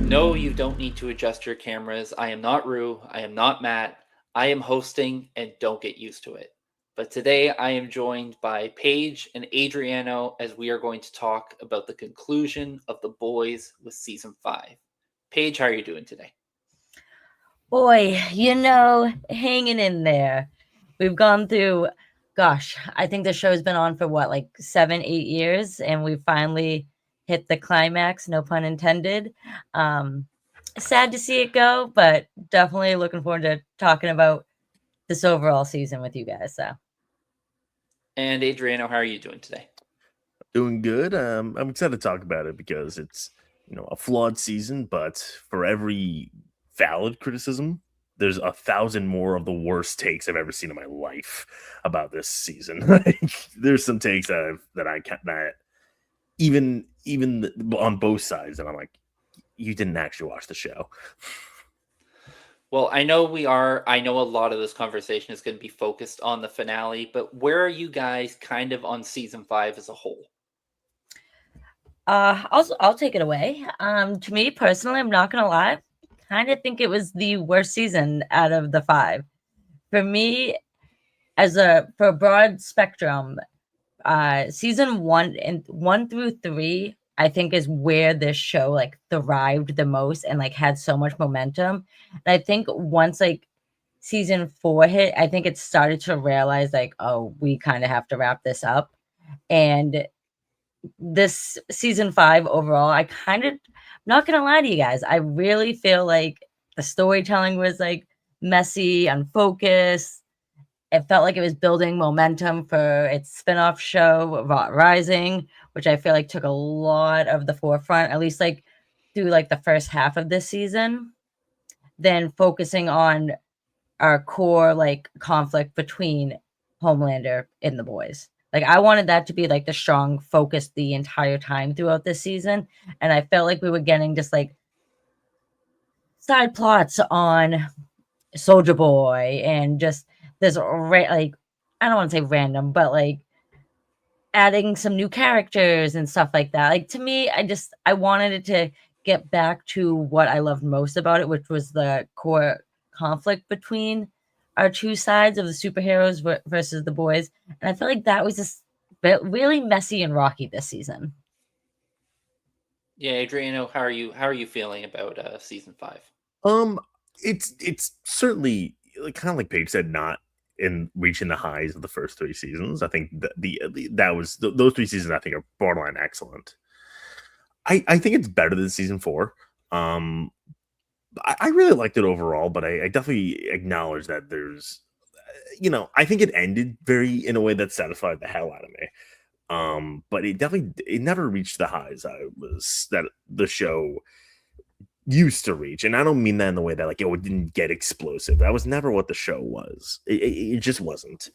No, you don't need to adjust your cameras. I am not Rue. I am not Matt. I am hosting and don't get used to it. But today I am joined by Paige and Adriano as we are going to talk about the conclusion of The Boys with season 5. Paige, how are you doing today? Boy, hanging in there. We've gone through, gosh, I think the show's been on for what, like 7, 8 years, and we finally hit the climax, no pun intended. Um, Sad to see it go, but definitely looking forward to talking about this overall season with you guys. So, And Adriano, how are you doing today? Doing good. I'm excited to talk about it because it's a flawed season, but for every valid criticism, there's 1,000 more of the worst takes I've ever seen in my life about this season. There's some takes that I can't that even on both sides, and I'm like, you didn't actually watch the show. Well, I know a lot of this conversation is going to be focused on the finale, but where are you guys kind of on season 5 as a whole? I'll take it away. To me personally, I'm not gonna lie, kind of think it was the worst season out of the 5. For me, for a broad spectrum, season 1 through 3, I think is where this show like thrived the most and like had so much momentum. And I think once like season 4 hit, I think it started to realize like, oh, we kind of have to wrap this up. And this season 5 overall, I kind of, not gonna lie to you guys, I really feel like the storytelling was like messy, unfocused. It felt like it was building momentum for its spin-off show Rising, which I feel like took a lot of the forefront, at least like through like the first half of this season, then focusing on our core like conflict between Homelander and the boys. Like I wanted that to be like the strong focus the entire time throughout this season, and I felt like we were getting just like side plots on Soldier Boy and just this like I don't want to say random, but like adding some new characters and stuff like that. Like to me, I wanted it to get back to what I loved most about it, which was the core conflict between our two sides of the superheroes versus the boys. And I feel like that was just really messy and rocky this season. Yeah, Adriano, how are you feeling about season 5? Um, it's certainly kind of like Paige said, not in reaching the highs of the first 3 seasons. I think those 3 seasons I think are borderline excellent. I think it's better than season 4. I really liked it overall, but I definitely acknowledge that there's, I think it ended in a way that satisfied the hell out of me. But it never reached the highs that the show used to reach, and I don't mean that in the way that like it didn't get explosive. That was never what the show was. It just wasn't.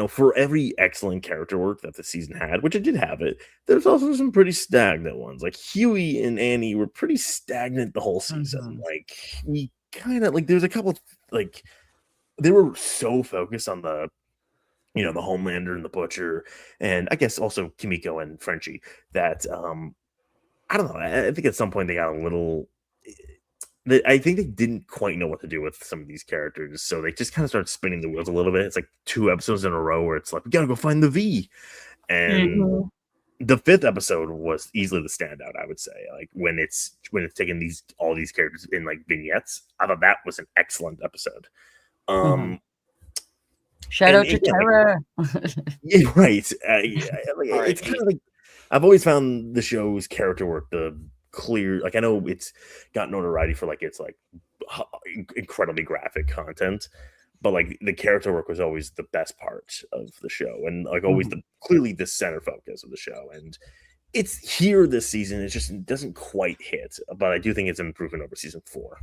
For every excellent character work that the season had, which it did have it, there's also some pretty stagnant ones. Like Huey and Annie were pretty stagnant the whole season. Mm-hmm. Like we kind of like there's a couple like they were so focused on the Homelander and the Butcher, and I guess also Kimiko and Frenchie that I don't know. I think at some point they got a little. I think they didn't quite know what to do with some of these characters, so they just kind of started spinning the wheels a little bit. It's like 2 episodes in a row where it's like, we gotta go find the V, and the 5th episode was easily the standout. I would say, like when it's taking all these characters in like vignettes. I thought that was an excellent episode. Shout out to Terra. Yeah, right. It's kind of like I've always found the show's character work the clear. Like I know it's got notoriety for like it's like incredibly graphic content, but like the character work was always the best part of the show, and like always clearly the center focus of the show. And it's here this season. It just doesn't quite hit, but I do think it's an improvement over season 4.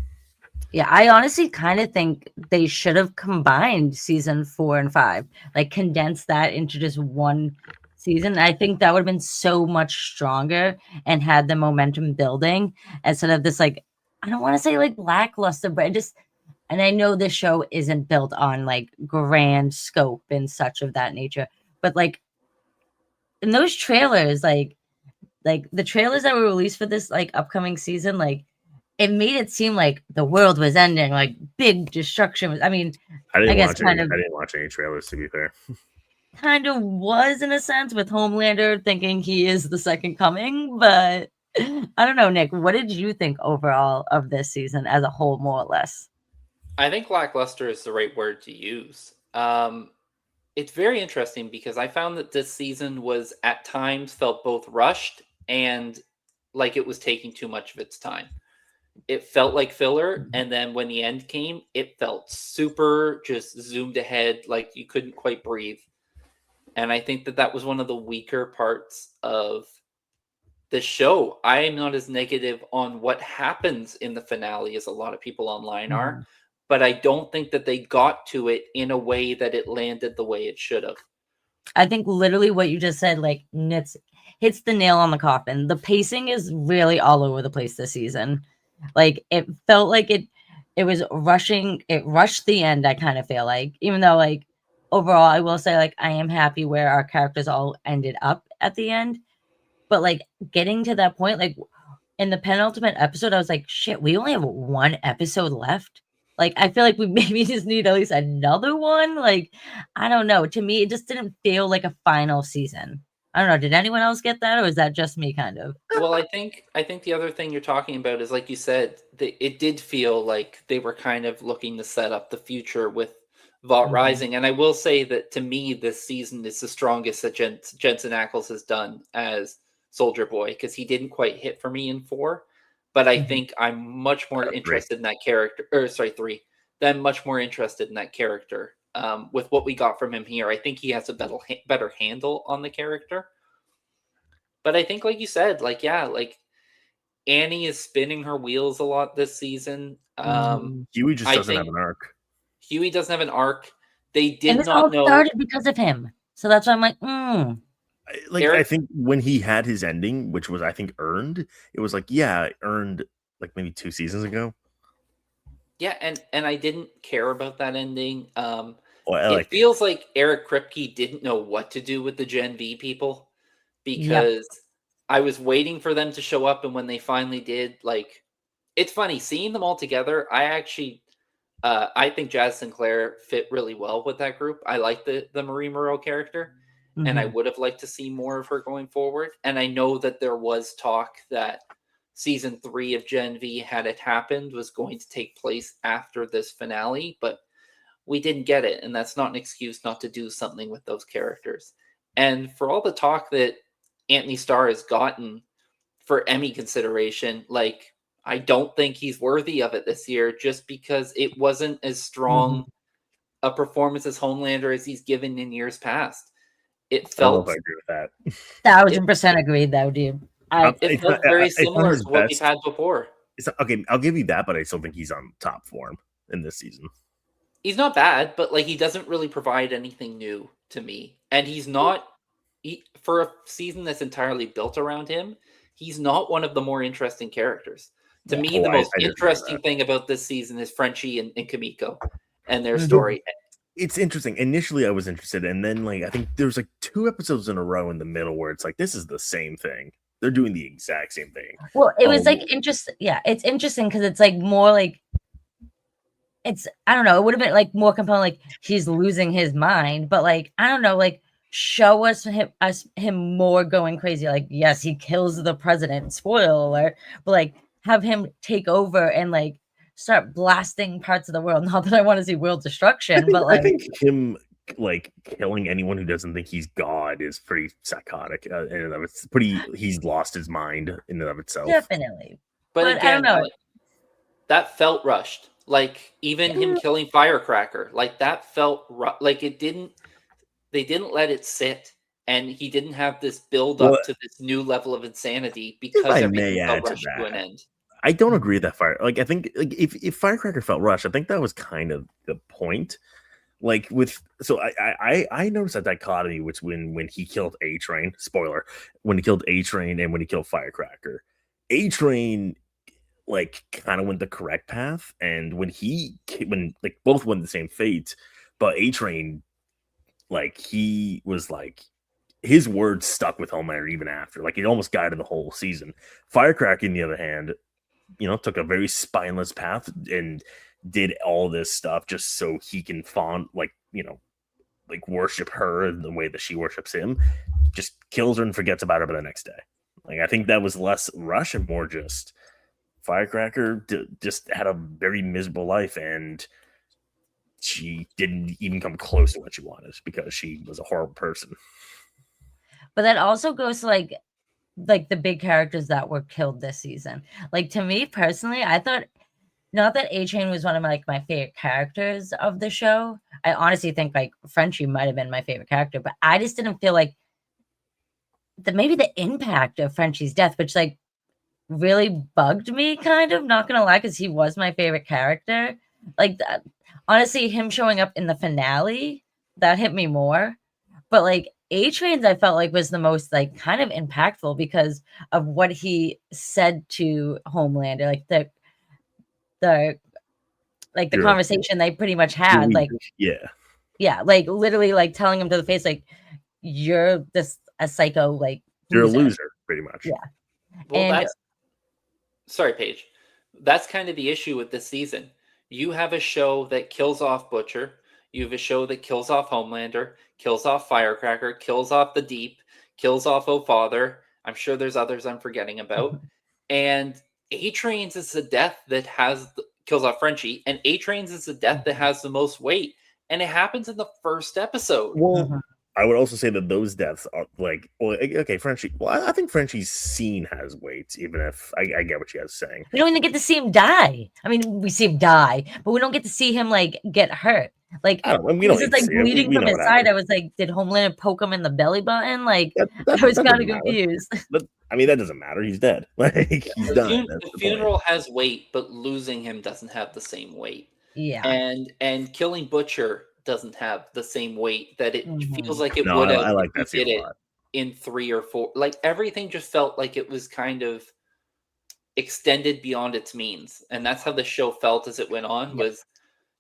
Yeah, I honestly kind of think they should have combined season 4 and 5, like condensed that into just one season. I think that would have been so much stronger and had the momentum building instead of this, like, I don't want to say like lackluster, but and I know this show isn't built on like grand scope and such of that nature, but like in those trailers, like like the trailers that were released for this like upcoming season, like it made it seem like the world was ending, like big destruction. I mean, I didn't guess watch kind any. of I didn't watch any trailers, to be fair. was in a sense with Homelander thinking he is the second coming, but I don't know, Nick. What did you think overall of this season as a whole, more or less? I think lackluster is the right word to use. It's very interesting because I found that this season was at times felt both rushed and like it was taking too much of its time. It felt like filler, and then when the end came, it felt super just zoomed ahead, like you couldn't quite breathe. And I think that that was one of the weaker parts of the show. I am not as negative on what happens in the finale as a lot of people online are, but I don't think that they got to it in a way that it landed the way it should have. I think literally what you just said, like, hits the nail on the coffin. The pacing is really all over the place this season. Like, it felt like it was rushing. It rushed the end. I kind of feel like, even though, like, overall, I will say, like, I am happy where our characters all ended up at the end. But like getting to that point, like in the penultimate episode, I was like, shit, we only have one episode left. Like, I feel like we maybe just need at least another one. Like, I don't know. To me, it just didn't feel like a final season. I don't know. Did anyone else get that, or is that just me kind of? Well, I think the other thing you're talking about is like you said, it did feel like they were kind of looking to set up the future with Vault Rising, and I will say that to me, this season is the strongest that Jensen Ackles has done as Soldier Boy because he didn't quite hit for me in 4, but I think I'm much more interested in that character. Or sorry, 3. Then much more interested in that character with what we got from him here. I think he has a better handle on the character. But I think, like you said, like yeah, like Annie is spinning her wheels a lot this season. Huey just I doesn't have think an arc. Huey doesn't have an arc. They And did this all not know. started because of him. So that's why I'm like, I Eric, think when he had his ending, which was I think earned, it was like earned like maybe 2 seasons ago. yeah, and I didn't care about that ending. Well, It feels like Eric Kripke didn't know what to do with the Gen V people because I was waiting for them to show up, and when they finally did, like, it's funny seeing them all together. I think Jazz Sinclair fit really well with that group. I like the Marie Moreau character, and I would have liked to see more of her going forward. And I know that there was talk that season 3 of Gen V, had it happened, was going to take place after this finale, but we didn't get it, and that's not an excuse not to do something with those characters. And for all the talk that Anthony Starr has gotten for Emmy consideration, like, I don't think he's worthy of it this year just because it wasn't as strong a performance as Homelander as he's given in years past. It I don't know if felt I agree with that. 1000% agreed, though, dude. it felt very similar to what we've had before. Okay, I'll give you that, but I still think he's on top form in this season. He's not bad, but like he doesn't really provide anything new to me. And he's not for a season that's entirely built around him, he's not one of the more interesting characters. To me, the most interesting thing about this season is Frenchie and Kimiko and their story. It's interesting. Initially, I was interested, and then like I think there's like 2 episodes in a row in the middle where it's like this is the same thing. They're doing the exact same thing. Well, it was like interesting. Yeah, it's interesting because it's like more like I don't know. It would have been like more compelling. Like he's losing his mind, but like I don't know. Like show us him more going crazy. Like yes, he kills the president. Spoiler alert. But like have him take over and like start blasting parts of the world. Not that I want to see world destruction, but like I think him like killing anyone who doesn't think he's God is pretty psychotic, and it's pretty. He's lost his mind in and of itself. Definitely, but again, I don't know. That felt rushed. Like even him killing Firecracker, like that felt like it didn't. They didn't let it sit, and he didn't have this build up to this new level of insanity because everything felt rushed to an end. I don't agree with that I think like if Firecracker felt rushed, I think that was kind of the point. Like I noticed a dichotomy, which when he killed A-Train, spoiler, when he killed A-Train and when he killed Firecracker, A-Train like kind of went the correct path, and when like both went the same fate, but A-Train like he was like his words stuck with Homelander even after. Like, it almost guided the whole season. Firecracker, on the other hand, took a very spineless path and did all this stuff just so he can worship her the way that she worships him. Just kills her and forgets about her by the next day. Like, I think that was less rush and more just Firecracker just had a very miserable life, and she didn't even come close to what she wanted because she was a horrible person. But that also goes to like the big characters that were killed this season. Like, to me personally, I thought, not that A-Train was one of my favorite characters of the show. I honestly think like Frenchie might have been my favorite character, but I just didn't feel like maybe the impact of Frenchie's death, which like really bugged me, kind of, not gonna lie, because he was my favorite character. Like, honestly, him showing up in the finale, that hit me more. But like A-Train's, I felt like was the most like kind of impactful because of what he said to Homelander, like the conversation they pretty much had, like like literally like telling him to the face, like, you're a psycho, like you're a loser, pretty much. Yeah. Well, and sorry, Paige. That's kind of the issue with this season. You have a show that kills off Butcher. You have a show that kills off Homelander, kills off Firecracker, kills off the Deep, kills off O'Father. I'm sure there's others I'm forgetting about. And A-Train's is the death that kills off Frenchie, and A-Train's is the death that has the most weight, and it happens in the first episode. Well, I would also say that those deaths are like, well, okay, Frenchie. Well, I think Frenchie's scene has weight, even if I get what she has saying. We don't even get to see him die. I mean, we see him die, but we don't get to see him like get hurt. Like, this is like bleeding from his side. I was like, did Homelander poke him in the belly button? Like, I was kind of confused. But I mean, that doesn't matter. He's dead. Like, he's done. The funeral has weight, but losing him doesn't have the same weight. Yeah. And killing Butcher doesn't have the same weight that it feels like it would have. I like that did it in 3 or 4. Like, everything just felt like it was kind of extended beyond its means, and that's how the show felt as it went on. Was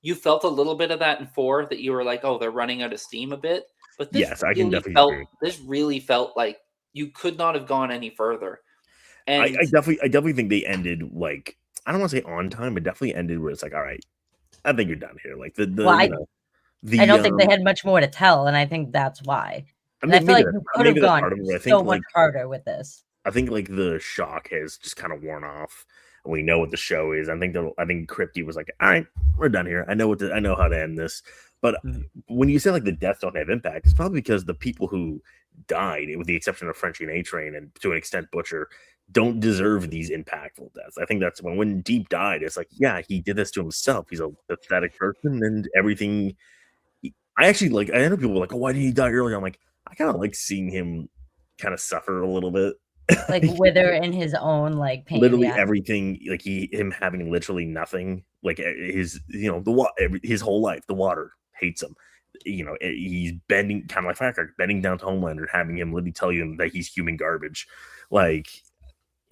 you felt a little bit of that in 4, that you were like, oh, they're running out of steam a bit. But this yes, I can definitely agree. This really felt like you could not have gone any further. And I definitely think they ended, like, I don't want to say on time, but definitely ended where it's like, all right, I think you're done here. Like I don't think they had much more to tell, and I think that's why. I feel like you could have gone so much harder with this. I think like the shock has just kind of worn off. We know what the show is. I think Crypty was like, all right, we're done here. I know how to end this. But when you say like the deaths don't have impact, it's probably because the people who died, with the exception of Frenchie and A-Train, and to an extent Butcher, don't deserve these impactful deaths. I think that's when Deep died, it's like, yeah, he did this to himself. He's a pathetic person, and everything. I actually like. I know people were like, oh, why did he die early? I'm like, I kind of like seeing him kind of suffer a little bit. Like wither in his own like pain. Literally everything, like him having literally nothing, like his his whole life, the water hates him. He's bending, kind of like Firecracker, bending down to Homelander, having him literally tell you that he's human garbage, like,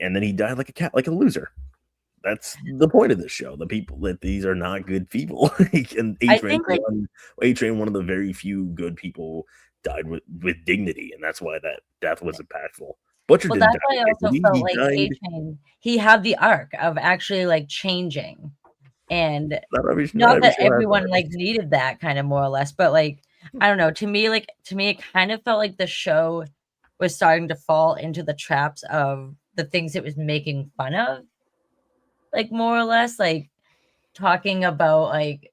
and then he died like a cat, like a loser. That's the point of this show. The people that these are not good people. And A-Train, one of the very few good people, died with dignity, and that's why that death was impactful. Butcher didn't that's why I also felt like A-Train, he had the arc of actually like changing, and not that everyone like needed that, kind of, more or less, but like, I don't know, to me it kind of felt like the show was starting to fall into the traps of the things it was making fun of, like, more or less, like talking about, like,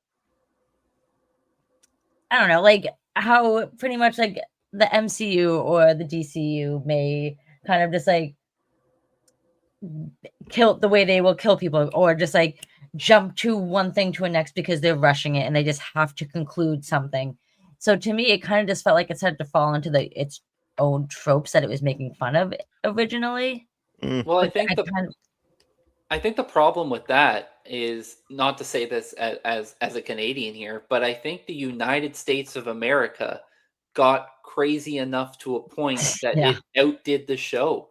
I don't know, like how pretty much like the MCU or the DCU may kind of just like kill the way they will kill people, or just like jump to one thing to a next because they're rushing it and they just have to conclude something. So to me, it kind of just felt like it started to fall into its own tropes that it was making fun of originally. Well, I think the problem with that is, not to say this as a Canadian here, but I think the United States of America got crazy enough to a point that it outdid the show.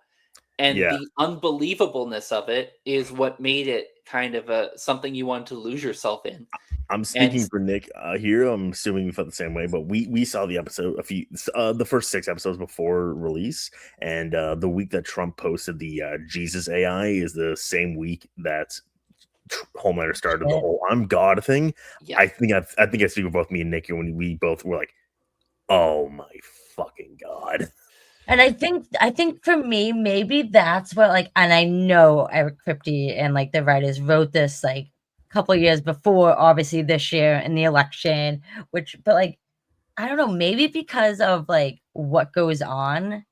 And the unbelievableness of it is what made it kind of something you want to lose yourself in. I'm speaking for Nick here. I'm assuming we felt the same way, but we saw the episode the first 6 episodes before release, and the week that Trump posted the Jesus AI is the same week that Homelander started the whole "I'm God" thing. Yeah. I think I speak with both me and Nick here when we both were like, "Oh my fucking God." And I think for me, maybe that's what like, and I know Eric Kripke and like the writers wrote this like a couple years before, obviously this year in the election, but like, I don't know, maybe because of like what goes on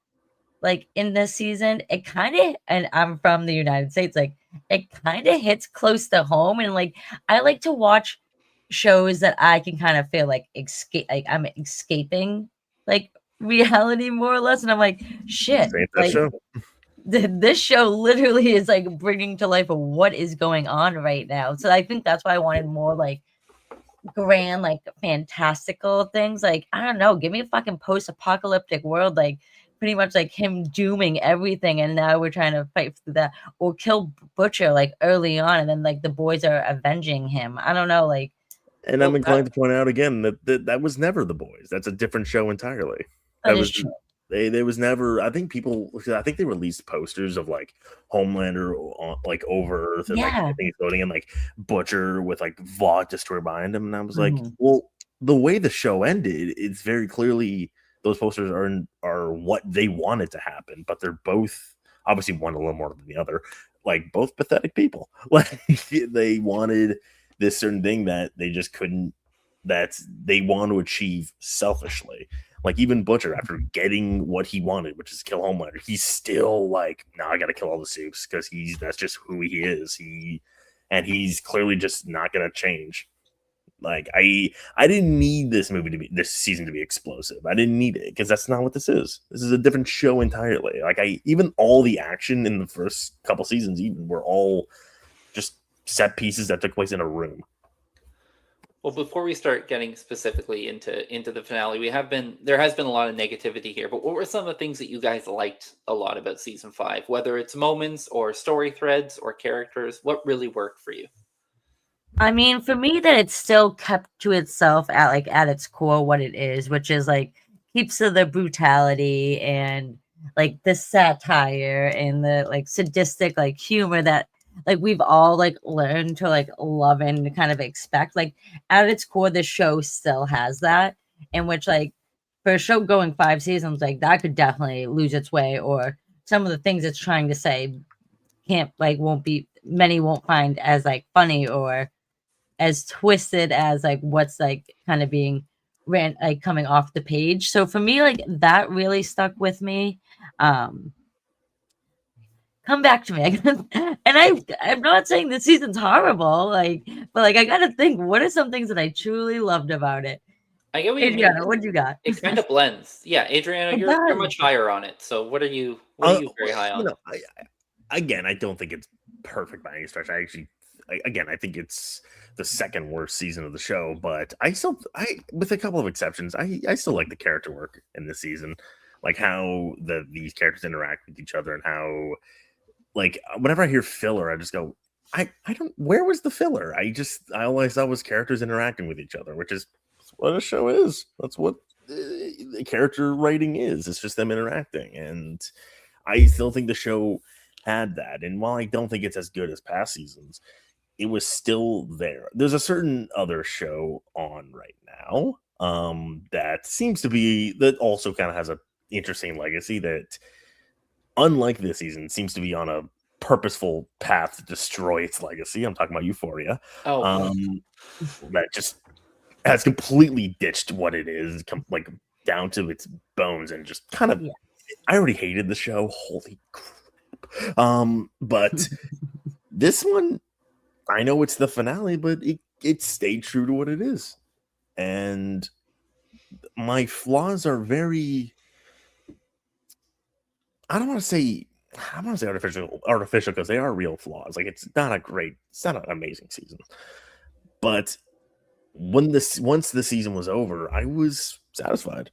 like in this season, it kind of, and I'm from the United States, like it kind of hits close to home. And like, I like to watch shows that I can kind of feel like I'm escaping like reality more or less. And I'm like, shit, like show. This show literally is like bringing to life of what is going on right now. So I think that's why I wanted more like grand, like fantastical things. Like, I don't know, give me a fucking post-apocalyptic world, like pretty much like him dooming everything, and now we're trying to fight through that, or kill Butcher like early on, and then like the boys are avenging him. I don't know, like. And I'm inclined to point out again that was never The Boys. That's a different show entirely. That was true. There was never. I think they released posters of like Homelander on, like over Earth, and like I think it's floating, and like Butcher with like Vought destroyed behind him, and I was like, well, the way the show ended, it's very clearly those posters are what they wanted to happen, but they're both obviously one a little more than the other, like both pathetic people. Like they wanted this certain thing that they just couldn't, that they want to achieve selfishly. Like even Butcher, after getting what he wanted, which is kill Homelander, he's still like, no, I gotta kill all the Supes because that's just who he is. He's clearly just not gonna change. Like I didn't need this season to be explosive. I didn't need it because that's not what this is. This is a different show entirely. Like even all the action in the first couple seasons even were all just set pieces that took place in a room. Well, before we start getting specifically into the finale, there has been a lot of negativity here, but what were some of the things that you guys liked a lot about season 5? Whether it's moments or story threads or characters, what really worked for you? I mean, for me, that it's still kept to itself at its core what it is, which is like keeps to the brutality and like the satire and the like sadistic like humor that like we've all like learned to like love and kind of expect. Like at its core, the show still has that, in which like for a show going 5 seasons, like that could definitely lose its way, or some of the things it's trying to say many won't find as like funny or as twisted as like what's like kind of being coming off the page. So for me, like that really stuck with me. Come back to me. And I'm not saying this season's horrible, like, but like I gotta think, what are some things that I truly loved about it? I get what you Adriano, mean. what you got? It kind of blends. Yeah, Adriano, you're much higher on it. So what are you very high on? I don't think it's perfect by any stretch. I think it's the second worst season of the show, but with a couple of exceptions, I still like the character work in this season, like how these characters interact with each other, and how like whenever I hear filler, I just go, I don't. Where was the filler? I always thought was characters interacting with each other, which is what a show is. That's what the character writing is. It's just them interacting, and I still think the show had that. And while I don't think it's as good as past seasons, it was still there. There's a certain other show on right now that seems to be, that also kind of has a interesting legacy that, unlike this season, seems to be on a purposeful path to destroy its legacy. I'm talking about Euphoria. That just has completely ditched what it is, like down to its bones, and just kind of. Yeah. I already hated the show. Holy crap! But this one, I know it's the finale, but it stayed true to what it is, and my flaws are very. I don't want to say artificial because they are real flaws. Like it's not an amazing season. But once the season was over, I was satisfied.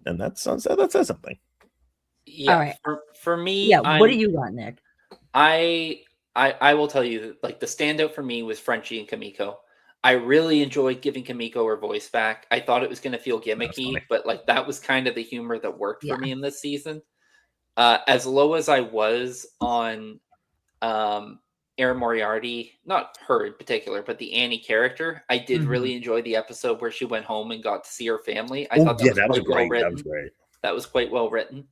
And that says something. Yeah. All right. For me, yeah. What do you got, Nick? I will tell you that like the standout for me was Frenchie and Kimiko. I really enjoyed giving Kimiko her voice back. I thought it was going to feel gimmicky, funny. but like that was kind of the humor that worked for Yeah. me in this season. As low as I was on Erin Moriarty, not her in particular, but the Annie character, I did really enjoy the episode where she went home and got to see her family. I thought that was quite well written. That was great. That was quite well written.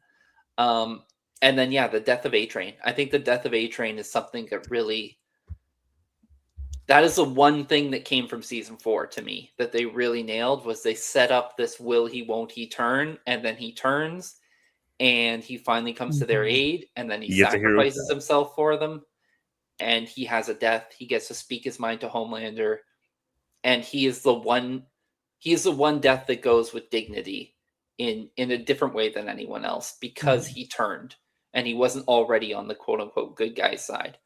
And then the death of A-Train. I think the death of A-Train is something that really, that is the one thing that came from season 4 to me that they really nailed, was they set up this will he won't he turn, and then he turns and he finally comes to their aid, and then he sacrifices himself for them, and he has a death. He gets to speak his mind to Homelander, and he is the one death that goes with dignity in a different way than anyone else, because he turned and he wasn't already on the quote unquote good guy side.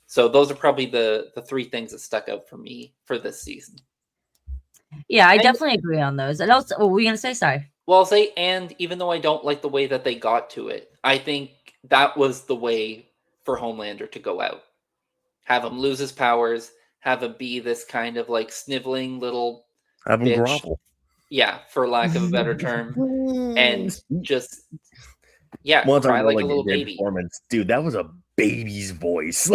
So those are probably the 3 things that stuck out for me for this season. Yeah, I definitely agree on those. And also, what were you going to say? Sorry. Well, I'll say, and even though I don't like the way that they got to it, I think that was the way for Homelander to go out. Have him lose his powers, have him be this kind of like sniveling little Have him bitch. grovel. Yeah, for lack of a better term. And just, cry like a little baby. Performance. Dude, that was a baby's voice.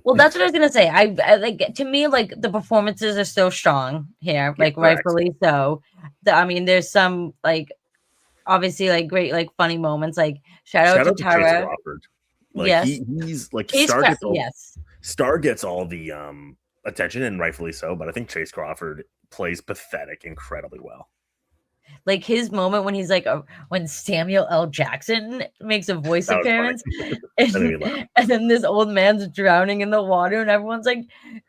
Well, that's what I was gonna say. I like, to me, like, the performances are so strong here, like rightfully so. I mean, there's some like obviously like great like funny moments. Like shout out to Tara. Chase Crawford. Like, yes, he's like yes. Star gets all the attention, and rightfully so. But I think Chase Crawford plays pathetic incredibly well. Like his moment when he's like, when Samuel L. Jackson makes a voice appearance, and then this old man's drowning in the water, and everyone's like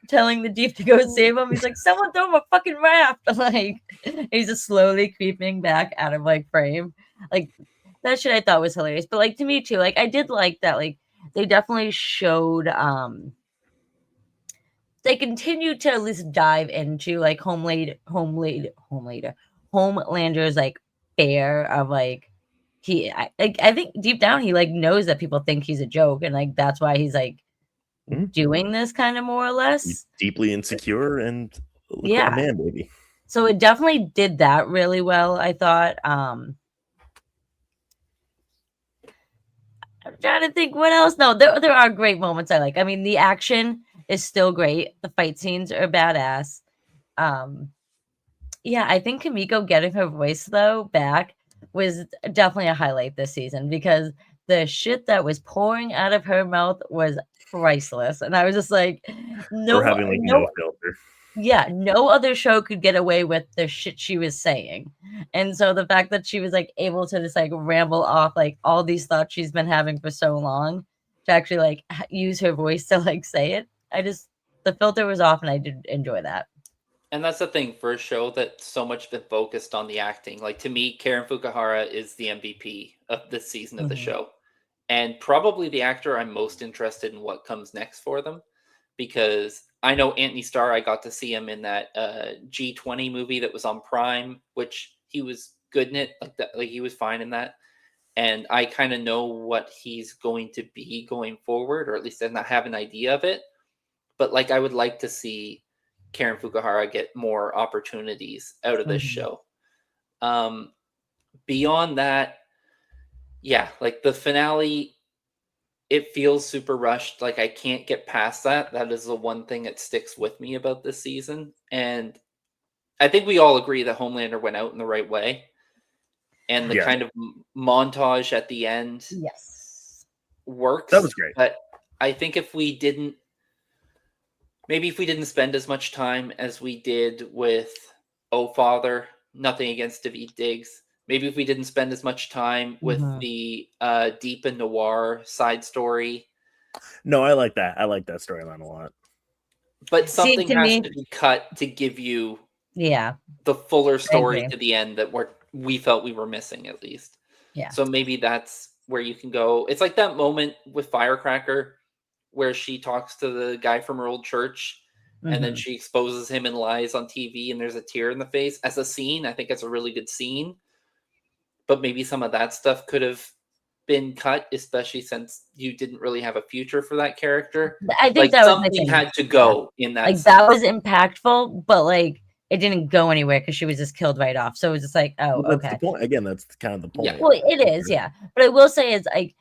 telling the Deep to go save him. He's like, someone throw him a fucking raft. Like, he's just slowly creeping back out of like frame. Like, that shit I thought was hilarious. But like, to me too, like, I did like that. Like, they definitely showed they continued to at least dive into like Homelander's like fear of like, I think deep down he like knows that people think he's a joke, and like that's why he's like doing this kind of more or less. He's deeply insecure and a man baby. So it definitely did that really well, I thought. I'm trying to think what else. No, there are great moments I like. I mean, the action is still great. The fight scenes are badass. Yeah, I think Kimiko getting her voice though back was definitely a highlight this season, because the shit that was pouring out of her mouth was priceless, and I was just like, no filter. Yeah, no other show could get away with the shit she was saying. And so the fact that she was like able to just like ramble off like all these thoughts she's been having for so long to actually like use her voice to like say it, the filter was off, and I did enjoy that. And that's the thing for a show that's so much been focused on the acting. Like, to me, Karen Fukuhara is the MVP of this season of the show, and probably the actor I'm most interested in what comes next for them, because I know Anthony Starr, I got to see him in that G20 movie that was on Prime, which he was good in it. Like he was fine in that. And I kind of know what he's going to be going forward, or at least I have an idea of it. But like, I would like to see Karen Fukuhara get more opportunities out of this show. Beyond that, like the finale, it feels super rushed. Like, I can't get past that. That is the one thing that sticks with me about this season. And I think we all agree that Homelander went out in the right way. And the kind of montage at the end works. That was great. But I think if we didn't spend as much time as we did with Oh Father, nothing against Daveed Diggs, maybe if we didn't spend as much time with the deep and noir side story. No, I like that. I like that storyline a lot. But something has to be cut to give you the fuller story to the end that we felt we were missing, at least. Yeah. So maybe that's where you can go. It's like that moment with Firecracker where she talks to the guy from her old church, and then she exposes him and lies on TV, and there's a tear in the face. As a scene, I think it's a really good scene. But maybe some of that stuff could have been cut, especially since you didn't really have a future for that character. I think Like that was something had to go in that. Like that was impactful, but like it didn't go anywhere because she was just killed right off. So it was just like, oh, Well, that's okay. the point. Again, that's kind of the point. Yeah. Well, it is, yeah. But I will say, it's like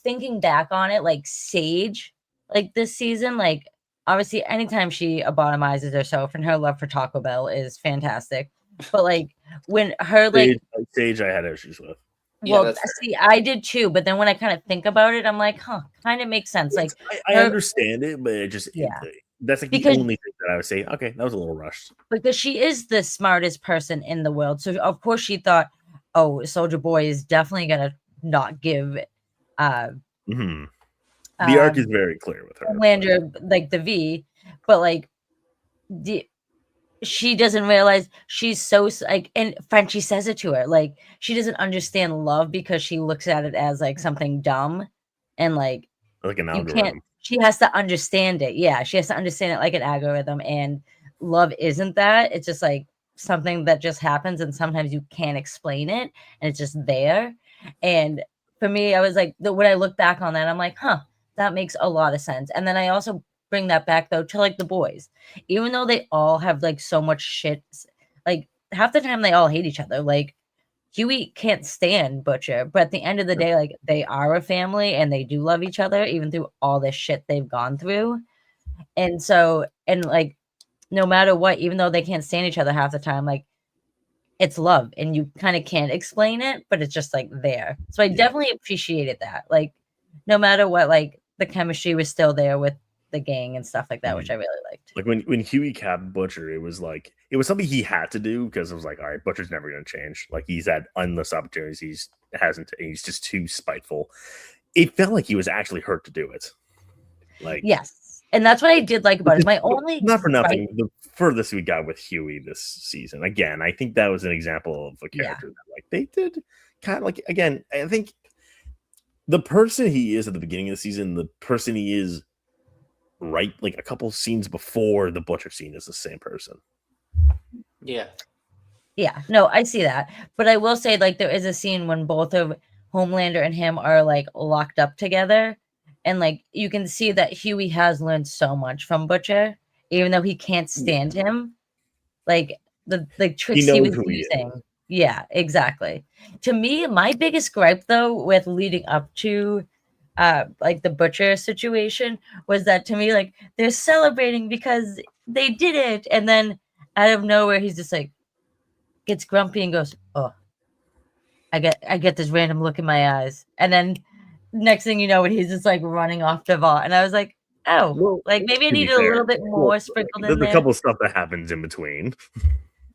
thinking back on it, like Sage, like this season, like obviously, anytime she abotomizes herself and her love for Taco Bell is fantastic. But like when her like Sage, I had issues with. well, that's fair. see, I did too, but then when I kind of think about it, I'm like, huh, kind of makes sense. Like I understand it, but it just that's like Because- the only thing that I would say. Okay, that was a little rushed. because she is the smartest person in the world, so of course she thought, oh, Soldier Boy is definitely gonna not give The arc is very clear with her. Homelander like the V, but like she doesn't realize she's so like, and Frenchie says it to her, like she doesn't understand love because she looks at it as like something dumb, and like an you algorithm. can't. She has to understand it. Yeah, she has to understand it like an algorithm, and love isn't that. It's just like something that just happens, and sometimes you can't explain it, and it's just there. And for me, I was like, when I look back on that, I'm like, huh, that makes a lot of sense. And then I also bring that back though to like the boys, even though they all have like so much shit, like half the time they all hate each other. Like Huey can't stand Butcher, but at the end of the day, like they are a family and they do love each other even through all this shit they've gone through. And so, and like no matter what, even though they can't stand each other half the time, like it's love and you kind of can't explain it, but it's just like there. So I definitely appreciated that. Like no matter what, like the chemistry was still there with the gang and stuff like that, which I really liked. Like when Huey capped Butcher, it was something he had to do because it was like, all right, Butcher's never going to change. Like he's had endless opportunities. He's just too spiteful. It felt like he was actually hurt to do it. Like yes, and that's what I did like about it. My only not for nothing, the furthest we got with Huey this season. Again, I think that was an example of a character that like they did kind of like. Again, I think the person he is at the beginning of the season, the person he is right like a couple scenes before the Butcher scene is the same person. Yeah, no, I see that, but I will say like there is a scene when both of Homelander and him are like locked up together, and like you can see that Huey has learned so much from Butcher, even though he can't stand him. Like the tricks he was using. Yeah, exactly. To me, my biggest gripe though with leading up to like the Butcher situation was that to me, like they're celebrating because they did it, and then out of nowhere he's just like gets grumpy and goes, oh, I get this random look in my eyes, and then next thing you know, he's just like running off the vault, and I was like, oh, well, like maybe I needed a little bit more sprinkled in there. There's a couple of stuff that happens in between.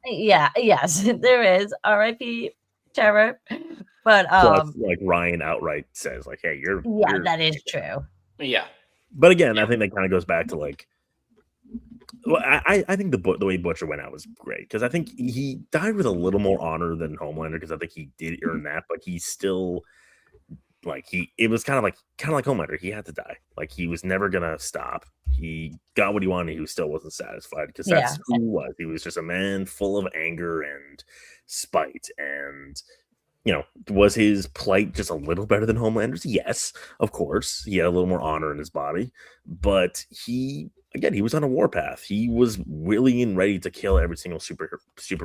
Yeah, yes, there is. R.I.P. Terror. But plus, like Ryan outright says, like, "Hey, you're that is true." Yeah, but again, I think that kind of goes back to like, well, I think the way Butcher went out was great because I think he died with a little more honor than Homelander because I think he did earn that, but he's still like it was kind of like Homelander. He had to die. Like he was never gonna stop. He got what he wanted. He still wasn't satisfied because that's who he was. He was just a man full of anger and spite. And was his plight just a little better than Homelander's? Yes, of course. He had a little more honor in his body, but he was on a warpath. He was willing and ready to kill every single super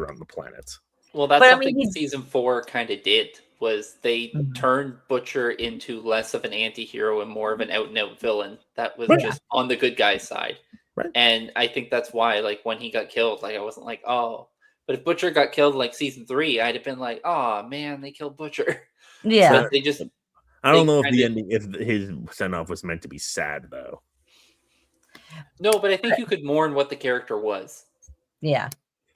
on the planet. Well, that's something season 4 kind of did. Was they turned Butcher into less of an anti-hero and more of an out-and-out villain that was just on the good guy's side. Right. And I think that's why, like, when he got killed, like, I wasn't like, oh. But if Butcher got killed, like, season 3, I'd have been like, oh, man, they killed Butcher. Yeah. So they just... I don't know if the ending, if his send-off was meant to be sad, though. No, but I think you could mourn what the character was. Yeah.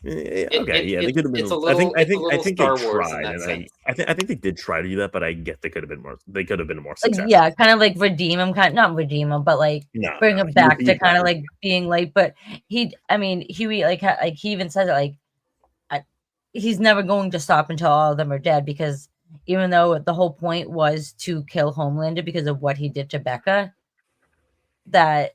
They could have been. I think they tried, and I think they did try to do that, but I get they could have been more. They could have been more successful. Yeah, kind of like redeem him, not redeem him, but like bring him back to kind of like being late. But Huey, like he even says it, like he's never going to stop until all of them are dead, because even though the whole point was to kill Homelander because of what he did to Becca, that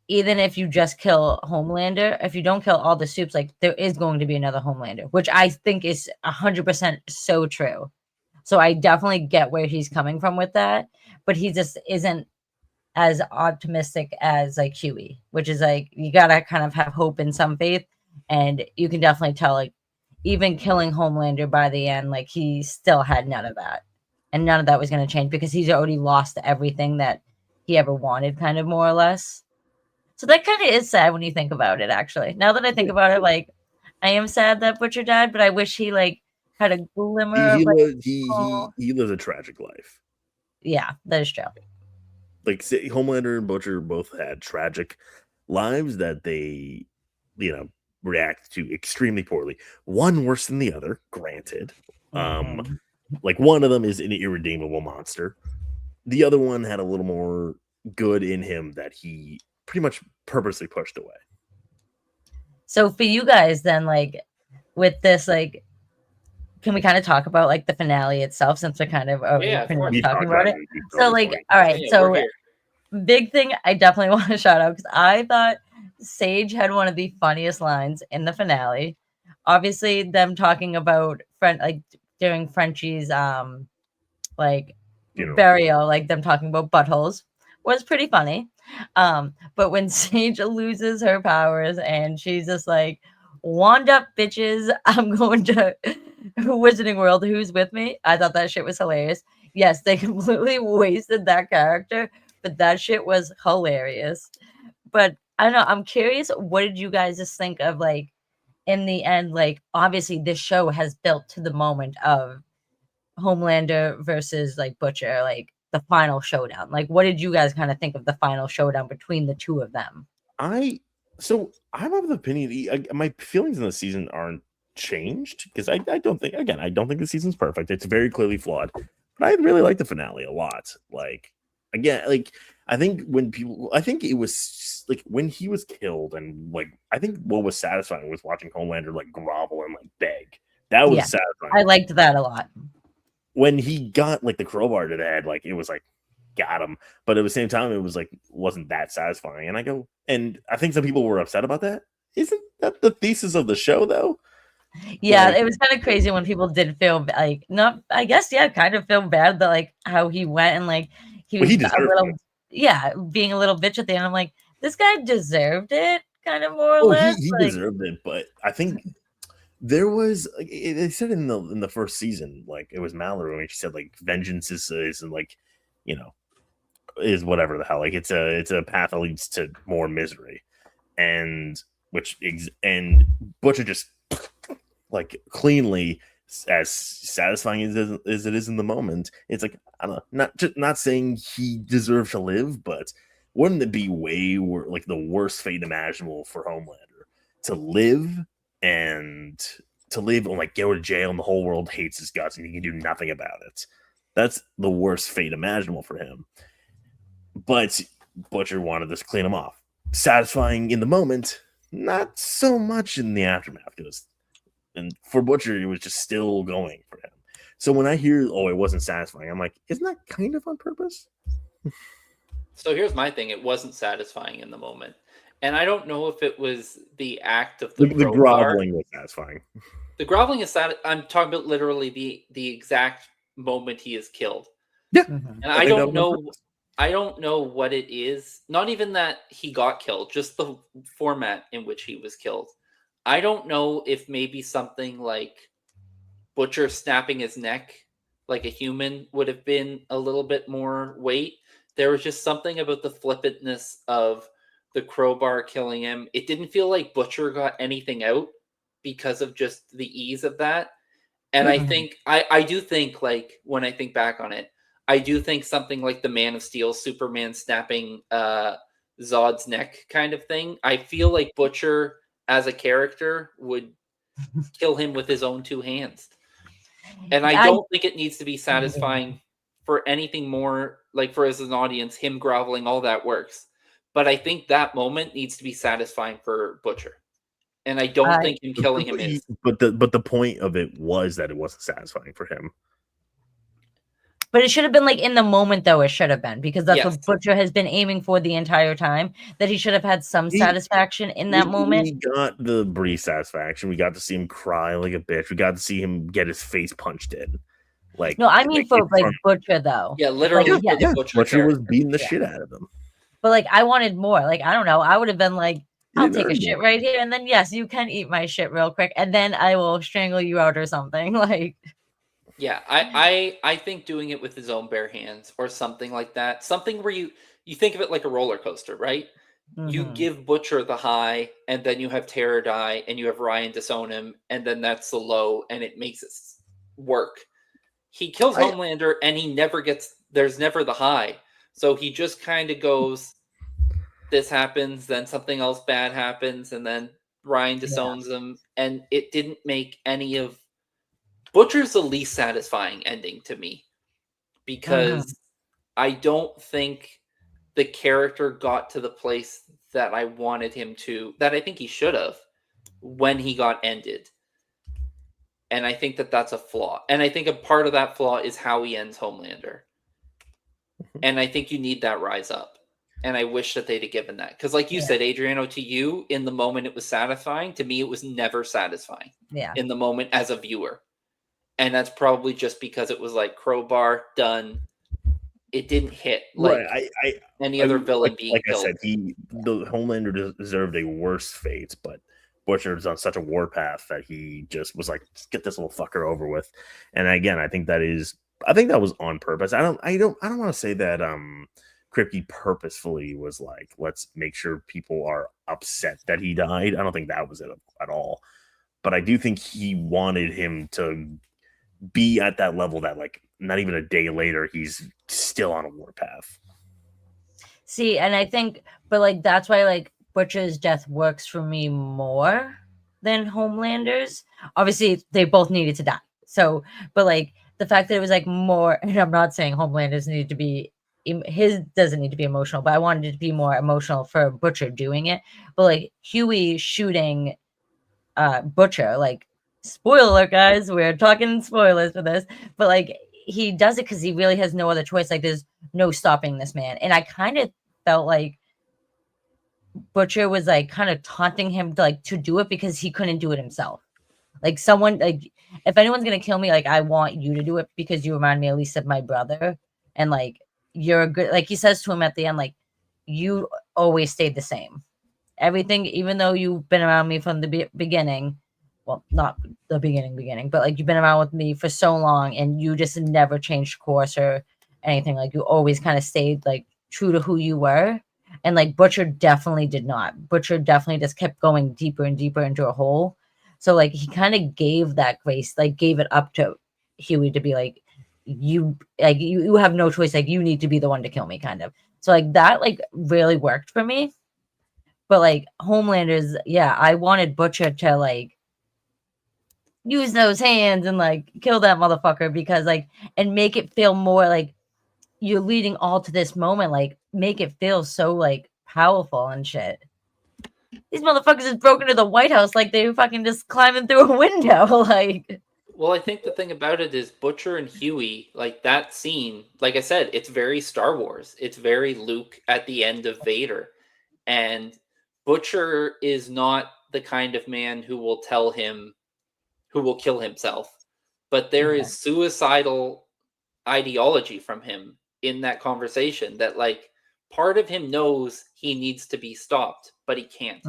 even if you just kill Homelander, if you don't kill all the Supes, like there is going to be another Homelander, which I think is 100% so true. So I definitely get where he's coming from with that, but he just isn't as optimistic as like Huey, which is like you gotta kind of have hope and some faith, and you can definitely tell like even killing Homelander by the end, like he still had none of that, and none of that was going to change because he's already lost everything that he ever wanted, kind of more or less. So that kind of is sad when you think about it. Actually, now that I think about it, like I am sad that Butcher died, but I wish he like had a glimmer of like, he lives a tragic life. yeah, that is true. Like Homelander and Butcher both had tragic lives that they, react to extremely poorly. One worse than the other, granted. Like one of them is an irredeemable monster. The other one had a little more good in him that he pretty much purposely pushed away. So for you guys then, like with this, like can we kind of talk about like the finale itself, since we're kind of already pretty much talking about it? So like, all right, so big thing I definitely want to shout out because I thought Sage had one of the funniest lines in the finale. Obviously, them talking about like during Frenchie's like burial, like them talking about buttholes was pretty funny. But when Sage loses her powers and she's just like, wand up, bitches, I'm going to Wizarding World, who's with me? I thought that shit was hilarious. Yes, they completely wasted that character, but that shit was hilarious. But I don't know, I'm curious, what did you guys just think of, like, in the end? Like, obviously this show has built to the moment of Homelander versus like Butcher, like the final showdown. Like, what did you guys kind of think of the final showdown between the two of them? I'm of the opinion, my feelings in the season aren't changed because I don't think the season's perfect. It's very clearly flawed, but I really like the finale a lot. Like, again, like I think it was like when he was killed, and like I think what was satisfying was watching Homelander like grovel and like beg. That was satisfying. I liked that a lot. When he got like the crowbar to the head, like it was like got him, but at the same time it was like wasn't that satisfying. And I think some people were upset about that. Isn't that the thesis of the show though? Yeah, it was kind of crazy when people did feel like, not, I guess, kind of feel bad that like how he went and like he was being a little bitch at the end. I'm like, this guy deserved it, kind of more or less. He deserved it, but I think there was, like, they said in the first season, like it was Mallory when she said like vengeance is and like, is whatever the hell, like it's a path that leads to more misery, and Butcher just like cleanly, as satisfying as it is in the moment, it's like, I don't know, not saying he deserved to live, but wouldn't it be way like the worst fate imaginable for Homelander to live and like go to jail and the whole world hates his guts and he can do nothing about it? That's the worst fate imaginable for him. But Butcher wanted to clean him off. Satisfying in the moment, not so much in the aftermath, and for Butcher, it was just still going for him. So when I hear, it wasn't satisfying, I'm like, isn't that kind of on purpose? So here's my thing. It wasn't satisfying in the moment. And I don't know if it was the act of the groveling was satisfying. The groveling is that I'm talking about literally the exact moment he is killed. Yeah. And I don't know what it is. Not even that he got killed, just the format in which he was killed. I don't know if maybe something like Butcher snapping his neck like a human would have been a little bit more weight. There was just something about the flippantness of the crowbar killing him. It didn't feel like Butcher got anything out because of just the ease of that. And I think, I do think, like, when I think back on it, I do think something like the Man of Steel, Superman snapping Zod's neck kind of thing. I feel like Butcher as a character would kill him with his own two hands. And I don't think it needs to be satisfying for anything more, like for as an audience, him groveling, all that works. But I think that moment needs to be satisfying for Butcher. And I don't think him killing him is. But the point of it was that it wasn't satisfying for him. But it should have been like in the moment, though. It should have been, because that's what Butcher has been aiming for the entire time. That he should have had some satisfaction in that moment. We got the brief satisfaction. We got to see him cry like a bitch. We got to see him get his face punched in. Like, No, I mean like, for in like front- Butcher though. Yeah, literally Like, for the yeah, Butcher Butcher was character. beating the Yeah. shit out of him. but like I wanted more. Like, I don't know. I would have been like, He I'll didn't take a earn shit more. right here, and then yes, you can eat my shit real quick, and then I will strangle you out or something. Like, Yeah, I think doing it with his own bare hands or something like that. Something where you think of it like a roller coaster, right? You mhm. give Butcher the high, and then you have Terror die, and you have Ryan disown him, and then that's the low, and it makes it work. He kills I- Homelander, and he never gets. There's never the high, so he just kind of goes. This happens, then something else bad happens, and then Ryan disowns him, and it didn't make any of. Butcher's the least satisfying ending to me because I don't think the character got to the place that I wanted him to, that I think he should have when he got ended. And I think that that's a flaw. And I think a part of that flaw is how he ends Homelander. And I think you need that rise up. And I wish that they'd have given that. Because, like you said, Adriano, to you, in the moment it was satisfying. To me, it was never satisfying. Yeah. In the moment as a viewer. And that's probably just because it was like crowbar, done. It didn't hit like any other villain being like killed. I said, the Homelander deserved a worse fate, but Butcher's on such a warpath that he just was like, just get this little fucker over with. And again, I think that was on purpose. I don't want to say that Kripke purposefully was like, let's make sure people are upset that he died. I don't think that was it at all. But I do think he wanted him to be at that level that, like, not even a day later, he's still on a warpath. See, and I think, but like that's why like Butcher's death works for me more than Homelander's. Obviously, they both needed to die. So, but like the fact that it was like more, and I'm not saying Homelander's needed to be, his doesn't need to be emotional, but I wanted it to be more emotional for Butcher doing it. But like Huey shooting Butcher, like, spoiler alert, guys, we're talking spoilers for this, but like he does it because he really has no other choice. Like, there's no stopping this man. And I kind of felt like Butcher was like kind of taunting him to do it because he couldn't do it himself. Like, someone, like, if anyone's gonna kill me, like, I want you to do it because you remind me at least of my brother, and like you're a good, like he says to him at the end, like, you always stayed the same. Everything, even though you've been around me from the beginning, well, not the beginning, but like you've been around with me for so long, and you just never changed course or anything. Like, you always kind of stayed like true to who you were. And like Butcher definitely did not. Butcher definitely just kept going deeper and deeper into a hole. So like he kind of gave that grace, like gave it up to Huey to be like, you have no choice. Like, you need to be the one to kill me, kind of. So like that like really worked for me. But like Homelander's, yeah, I wanted Butcher to like use those hands and like kill that motherfucker, because like, and make it feel more like you're leading all to this moment, like make it feel so like powerful and shit. These motherfuckers just broke into the White House like they were fucking just climbing through a window. Like, Well, I think the thing about it is Butcher and Huey, like that scene, like I said, it's very Star Wars. It's very Luke at the end of Vader. And Butcher is not the kind of man who will tell him who will kill himself. But there is suicidal ideology from him in that conversation that, like, part of him knows he needs to be stopped, but he can't.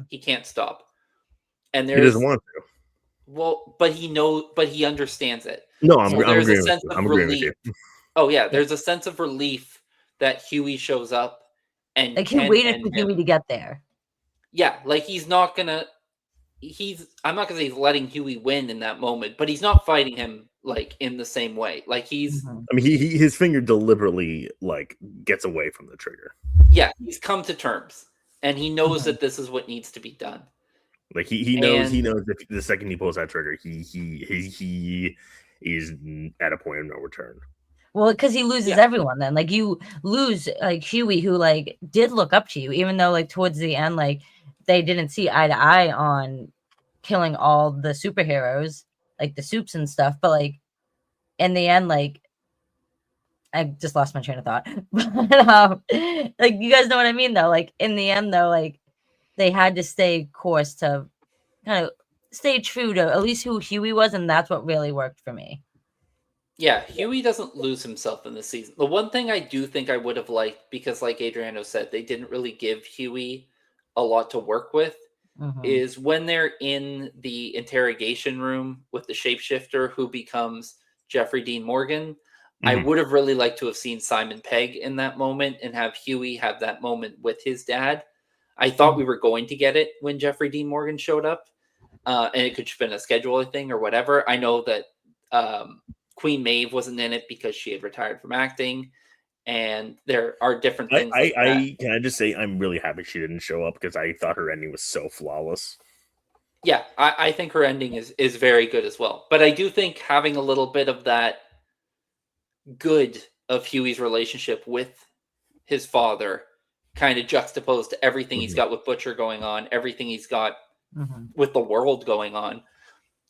He can't stop. And He there's doesn't want to. well, but he understands it. No, So I'm there's a agreeing with sense you. of I'm agreeing with relief. you. Oh yeah, there's a sense of relief that Huey shows up and like he can waited end for him. Huey to get there. Yeah, like I'm not gonna say he's letting Huey win in that moment, but he's not fighting him like in the same way. Like he's I mean, his finger deliberately like gets away from the trigger. yeah, he's come to terms and he knows that this is what needs to be done. Like he knows that the second he pulls that trigger, he is at a point of no return. Well, because he loses everyone then. Like, you lose like Huey, who like did look up to you, even though like towards the end, like they didn't see eye to eye on killing all the superheroes, like the soups and stuff. But like in the end, like I just lost my train of thought. But like, you guys know what I mean though. Like in the end though, like they had to stay course to kind of stay true to at least who Huey was, and that's what really worked for me. Yeah, Huey doesn't lose himself in the season. The one thing I do think I would have liked, because like Adriano said, they didn't really give Huey a lot to work with, Mhm. is when they're in the interrogation room with the shapeshifter who becomes Jeffrey Dean Morgan. I Mhm. would have really liked to have seen Simon Pegg in that moment and have Huey have that moment with his dad. I thought we were going to get it when Jeffrey Dean Morgan showed up, and it could have been a scheduling thing or whatever. I know that Queen Maeve wasn't in it because she had retired from acting, and there are different things like that. Can I just say I'm really happy she didn't show up because I thought her ending was so flawless. Yeah, I think her ending is very good as well. But I do think having a little bit of that good of Huey's relationship with his father, kind of juxtaposed to everything he's Mhm. got with Butcher going on, everything he's got Mhm. with the world going on.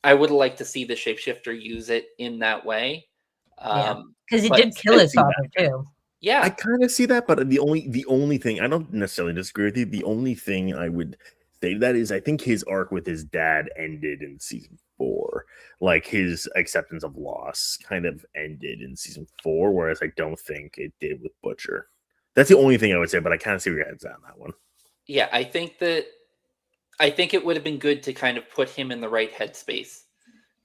I would like to see the shapeshifter use it in that way. Yeah, because he But did kill I his see that. father too. I yeah, kind of see that, but the only thing I don't necessarily disagree with you. The only thing I would say to that is I think his arc with his dad ended in season 4. Like his acceptance of loss kind of ended in season 4, whereas I don't think it did with Butcher. That's the only thing I would say, but I kind of see where your head's at on that one. yeah, I think it would have been good to kind of put him in the right headspace,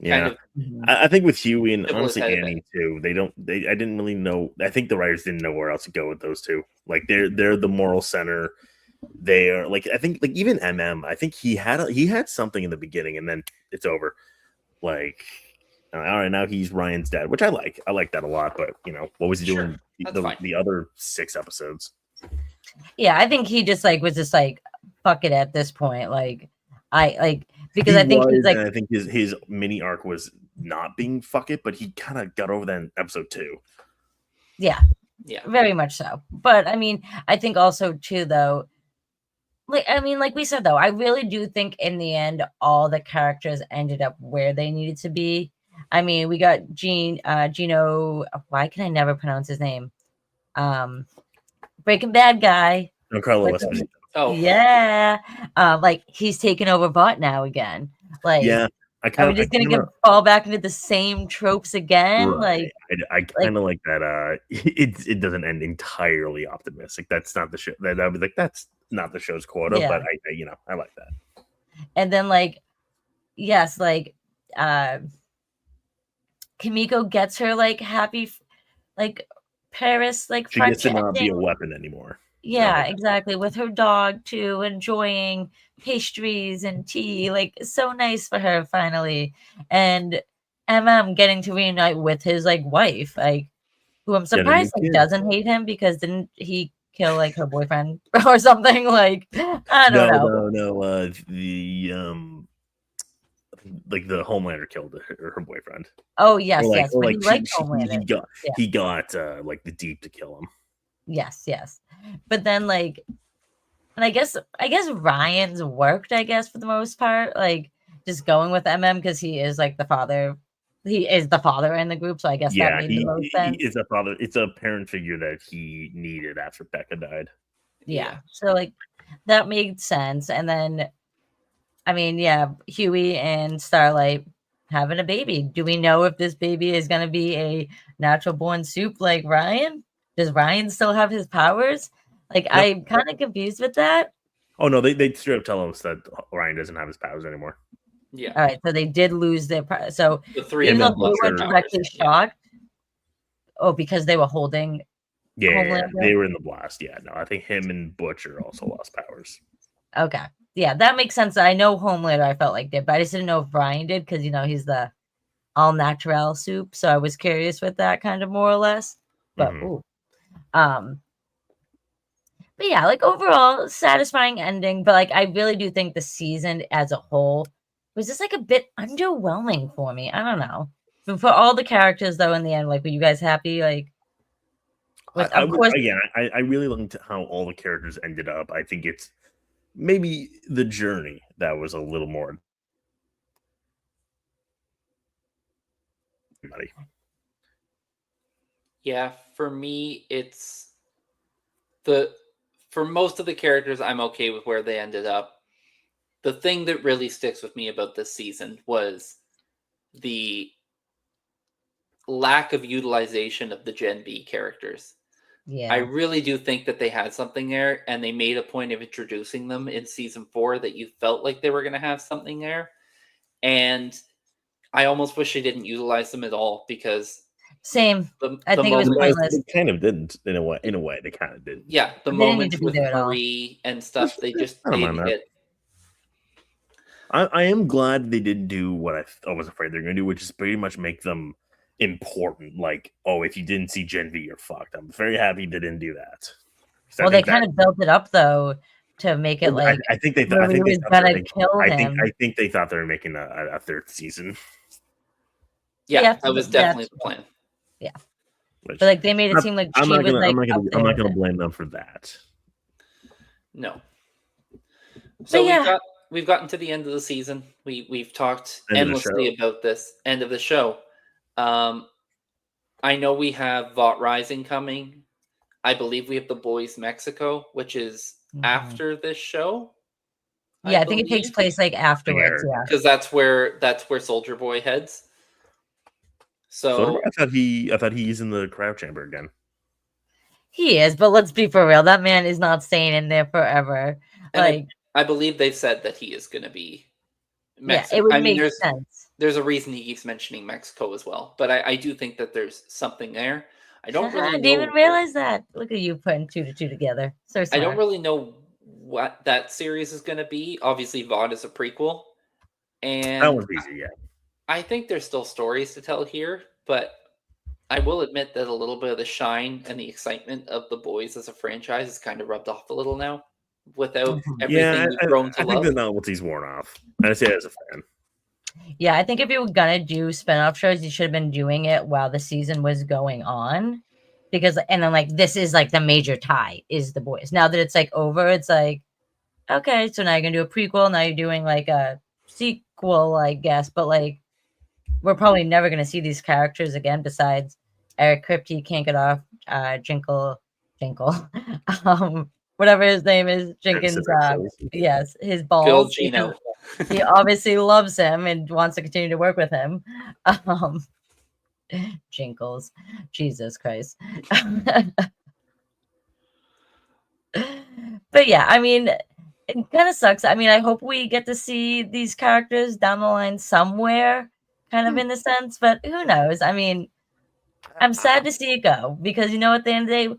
kind Yeah. of Mhm. I think with Huey and civil his honestly head a bit. Annie too, I didn't really know. I think the writers didn't know where else to go with those two. Like they're the moral center. They are like I think like even I think he had something in the beginning and then it's over. Like all right, now he's Ryan's dad, which I like. I like that a lot. But what was he Sure, doing that's fine. the other 6 episodes? Yeah, I think he just like was just like fuck it at this point. Like I like because He I think he's was, like and I think his mini arc was not being fuck it, but he kind of got over that in episode 2. yeah, Yeah, very much so. But I mean, I think also too though, like I mean, like we said though, I really do think in the end all the characters ended up where they needed to be. I mean, we got Gino, why can I never pronounce his name? Um Breaking Bad guy. Carlo Like Esposito. oh, yeah. Like he's taking over Bot now again. Like Yeah, are we just gonna get fall back into the same tropes again? right. I Like kind of like that. It doesn't end entirely optimistic. That's not the show. That I was like, that's not the show's quota. yeah. But I like that. And then like yes, like uh Kimiko gets her like happy like Paris like She gets French to not be a ending. weapon anymore. I Yeah, like that. exactly. With her dog too, enjoying pastries and tea. Like so nice for her finally. And getting to reunite with his like wife, like who I'm Get a new surprised like kid. doesn't hate him because didn't he kill like her boyfriend or something? Like I don't No, know. no, no. The like the Homelander killed her boyfriend, Oh or yes, yes, but he liked she Homelander. Yeah, he got like the Deep to kill him. yes, yes. But then like and I guess Ryan's worked, I guess, for the most part, like just going with because he is like the father. He is the father in the group, so I guess that Yeah, made the most he sense. is a father. It's a parent figure that he needed after Becca died. Yeah. yeah. So like that made sense. And then I mean, yeah, Huey and Starlight having a baby. Do we know if this baby is gonna be a natural born soup like Ryan? Does Ryan still have his powers? Like No, I'm kind of confused with that. oh no, they straight up tell us that Ryan doesn't have his powers anymore. Yeah, All right, so they did lose their so the three of even Him though and them they lost their weren't Butcher. powers. directly Yeah, shocked, oh, because they were holding Yeah, Homelander? they were in the blast. Yeah, no, I think him and Butcher also lost powers. Okay. Yeah, that makes sense. I know Homelander I felt like did, but I just didn't know if Brian did because he's the all natural soup. So I was curious with that kind of more or less. But Hmm. ooh. Um, but yeah, like overall, satisfying ending. But like I really do think the season as a whole was just like a bit underwhelming for me. I don't know. But for all the characters though, in the end, like were you guys happy? Like with I of would course, again. I really look into how all the characters ended up. I think it's maybe the journey that was a little more muddy. yeah. For me, it's the for most of the characters, I'm okay with where they ended up. The thing that really sticks with me about this season was the lack of utilization of the Gen B characters. Yeah. I really do think that they had something there, and they made a point of introducing them in season 4 that you felt like they were going to have something there. And I almost wish they didn't utilize them at all, because Same. I the think it was moment, pointless. They kind of didn't in a way. In a way, they kind of did. yeah, the They didn't need moments to be with there at all. Marie and stuff, they just I don't didn't mind that. hit. I am glad they didn't do what I was afraid they're going to do, which is pretty much make them important. Like, oh, if you didn't see Gen V, you're fucked. I'm very happy they didn't do that. Well, they kind of built it up though to make it like I think they Marie was gonna kill him. I think they thought they were making a third season. Yeah, that was definitely the plan. Yeah, but like they made it seem like she was like I'm not gonna blame them for that. No. So yeah. we've gotten to the end of the season. We've talked endlessly about this end of the show. I know we have Vought Rising coming. I believe we have The Boys Mexico, which is after this show. Yeah, I think it takes place like afterwards. Yeah, because that's where Soldier Boy heads. So I thought he's in the cryo chamber again. He is, but let's be for real. That man is not staying in there forever. Like I believe they've said that he is going to be Mexico. Yeah, it would make sense. There's a reason he keeps mentioning Mexico as well, but I do think that there's something there. I don't really didn't even realize that. Look at you putting 2 to 2 together. So smart. I don't really know what that series is going to be. Obviously, Vought is a prequel, and that was easy. Yeah, I think there's still stories to tell here, but I will admit that a little bit of the shine and the excitement of The Boys as a franchise is kind of rubbed off a little now, without everything you've grown to love. I think the novelty's worn off. I say it as a fan. Yeah, I think if you were gonna do spinoff shows, you should have been doing it while the season was going on, because and then like this is like the major tie is The Boys. Now that it's like over, it's like okay, so now you're gonna do a prequel. Now you're doing like a sequel, I guess, but like we're probably never gonna see these characters again. Besides Eric Kripke can't get off Jinkle, whatever his name is, Jenkins. Yes, his balls. Gino. He obviously loves him and wants to continue to work with him. Jinkles, Jesus Christ. But yeah, I mean, it kind of sucks. I mean, I hope we get to see these characters down the line somewhere, kind of in a sense, but who knows? I mean, I'm sad to see it go because, you know, at the end of the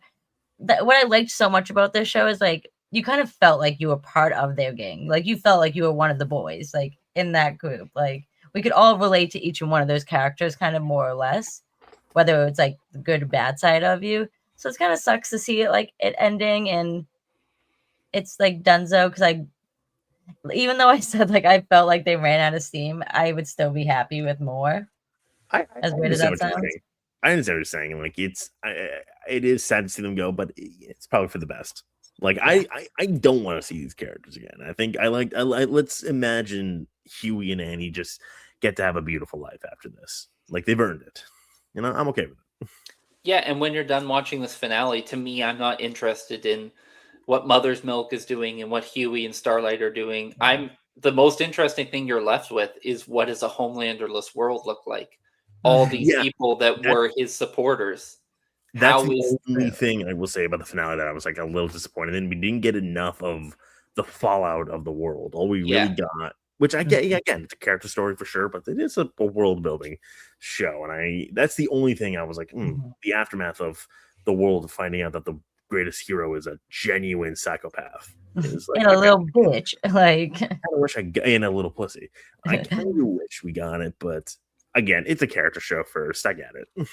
day, what I liked so much about this show is like, you kind of felt like you were part of their gang. Like you felt like you were one of the boys, like in that group. Like we could all relate to each and one of those characters kind of more or less, whether it's like the good or bad side of you. So it kind of sucks to see it like it ending and it's like donezo because even though I said like I felt like they ran out of steam, I would still be happy with more. As weird as that sounds. I understand what you're saying. Like it is sad to see them go, but it's probably for the best. Like I don't want to see these characters again. I think I let's imagine Huey and Annie just get to have a beautiful life after this. Like they've earned it. You know, I'm okay with it. Yeah, and when you're done watching this finale, to me, I'm not interested in what Mother's Milk is doing and what Huey and Starlight are doing. The most interesting thing you're left with is what does a Homelanderless world look like? All these people that were his supporters. That's the only thing I will say about the finale that I was like a little disappointed in. We didn't get enough of the fallout of the world. All we really got, which I get, again, it's a character story for sure, but it is a world building show. And that's the only thing I was like, the aftermath of the world of finding out that the greatest hero is a genuine psychopath. Like, and a little bitch. Like, I wish and a little pussy. I kind of wish we got it, but again, it's a character show first. I get it.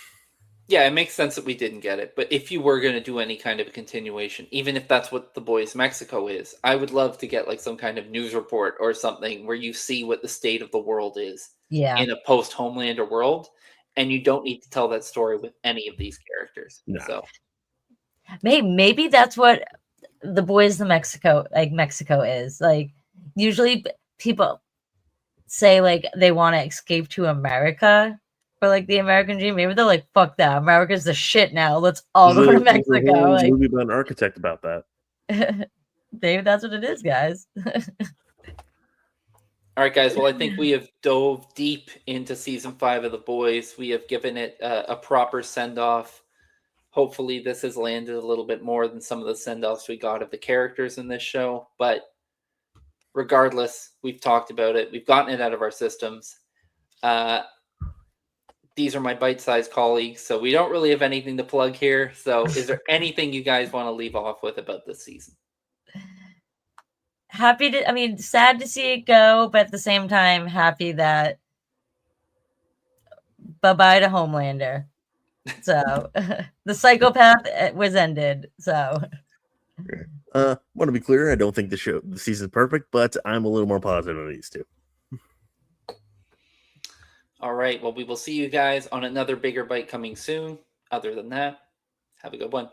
Yeah, it makes sense that we didn't get it. But if you were going to do any kind of a continuation, even if that's what The Boys Mexico is, I would love to get like some kind of news report or something where you see what the state of the world is in a post-Homelander world. And you don't need to tell that story with any of these characters. No. So maybe that's what The Boys Mexico is. Like usually people say like they want to escape to America. For like the American dream, maybe they're like, "Fuck that! America's the shit now. Let's all go to Mexico." Like, movie about an architect about that. Maybe that's what it is, guys. All right, guys. Well, I think we have dove deep into season 5 of The Boys. We have given it a proper send-off. Hopefully, this has landed a little bit more than some of the send-offs we got of the characters in this show. But regardless, we've talked about it. We've gotten it out of our systems. These are my bite-sized colleagues, so we don't really have anything to plug here. So is there anything you guys want to leave off with about this season? Sad to see it go, but at the same time, happy that bye-bye to Homelander. So the psychopath was ended. So want to be clear, I don't think the season's perfect, but I'm a little more positive than these two. All right. Well, we will see you guys on another Bigger Bite coming soon. Other than that, have a good one.